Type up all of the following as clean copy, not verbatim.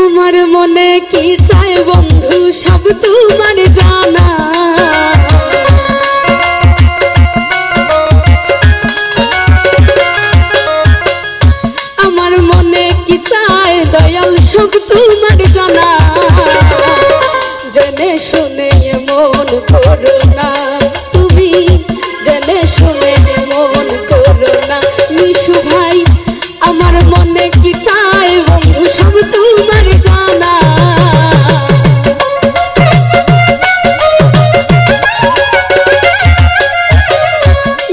আমার মনে কি চায় বন্ধু সব তোমার জানা, আমার মনে কি চায় দয়াল সব তোমার জানা, জেনে শুনে মন করো না তুমি, জেনে শুনে মন করো না মিশু ভাই, আমার মনে কি চায় বন্ধু সব তোমার জানা।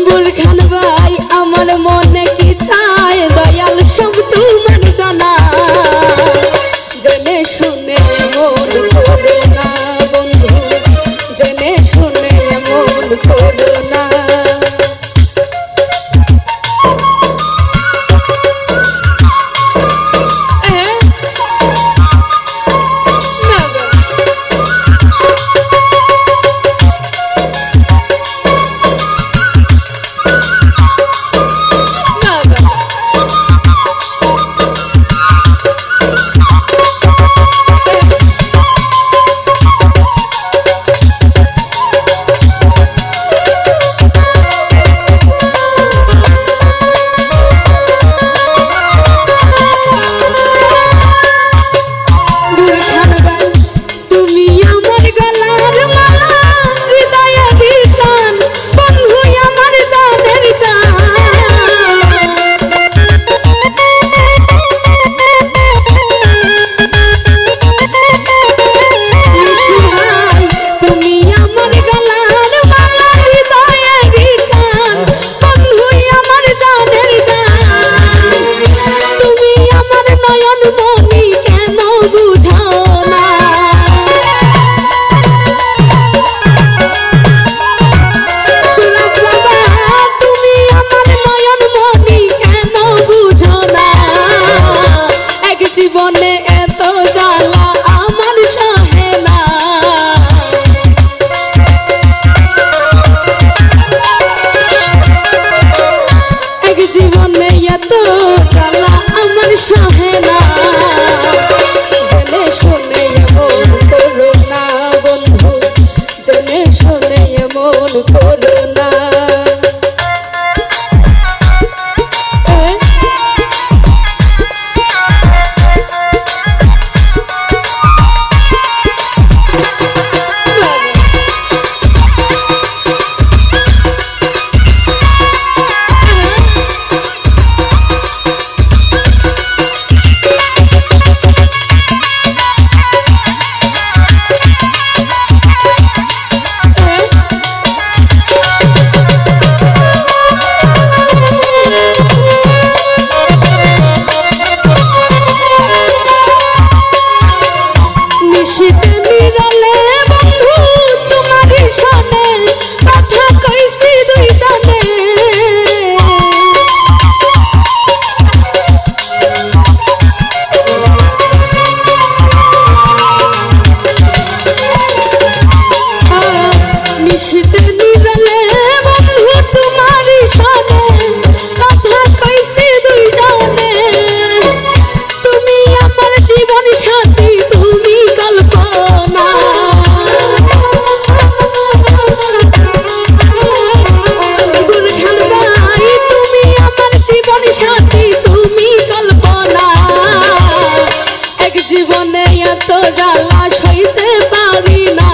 বুরখান ভাই আমার মনে কি চায় দয়াল সব তোমার জানা, জেনে শুনে মন করো না বন্ধু, জেনে শুনে মন করো না। জীবনে এত জ্বালা আমার সহে না, এক জীবনে এত জ্বালা আমার সহে না, জেনে শুনে মন করো না বন্ধু, জেনে শুনে মন করো না। জীবনে এত জ্বালা সইতে পারি না,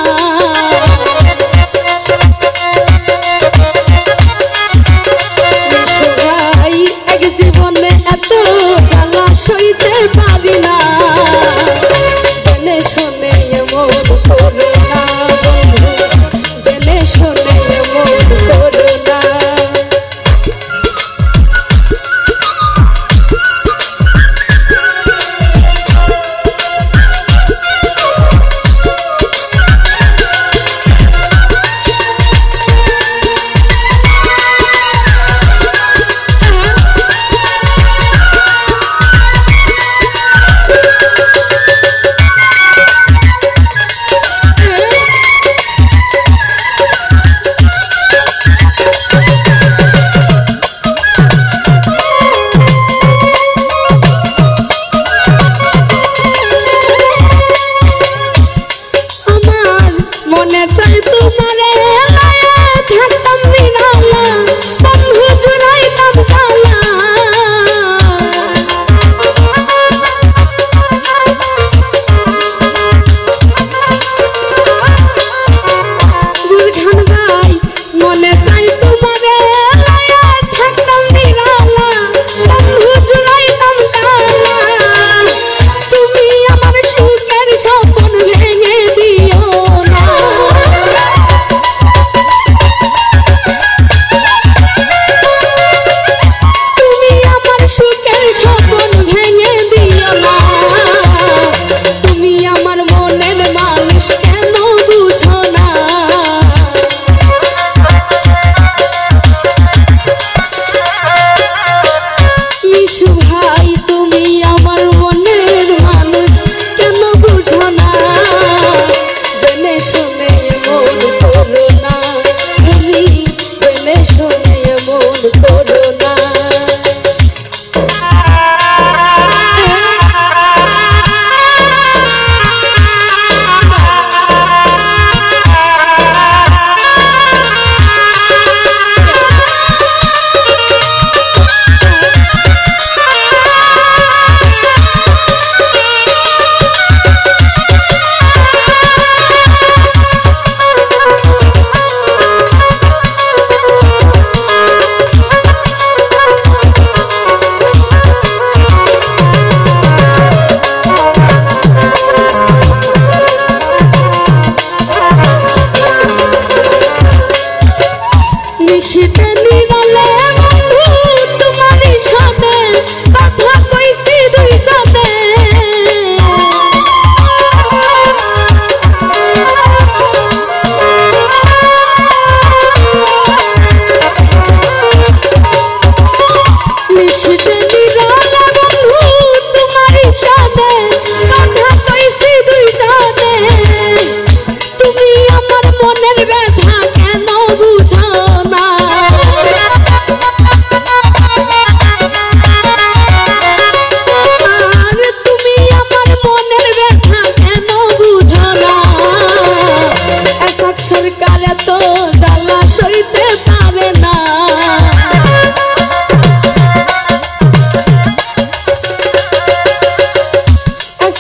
ভাই এক জীবনে এত জ্বালা সইতে পারি না, জেনে শুনে মন করো না বন্ধু, জেনে শুনে মন করো না।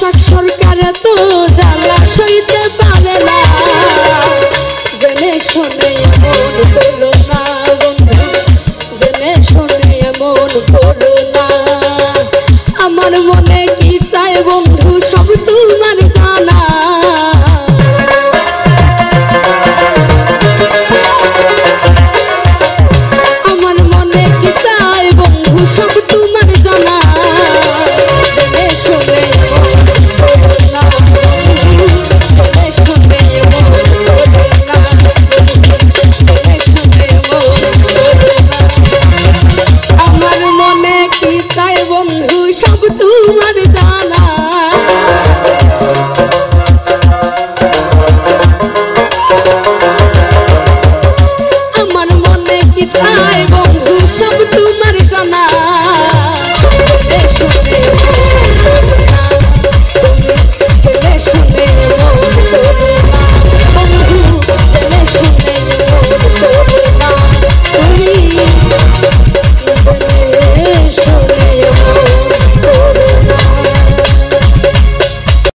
রাজাক সরকার তো জ্বালা সইতে পারে না, জেনে শুনে এমন করো না বন্ধু, জেনে শুনে এমন করো না। আমার মনে কি চায় বন্ধু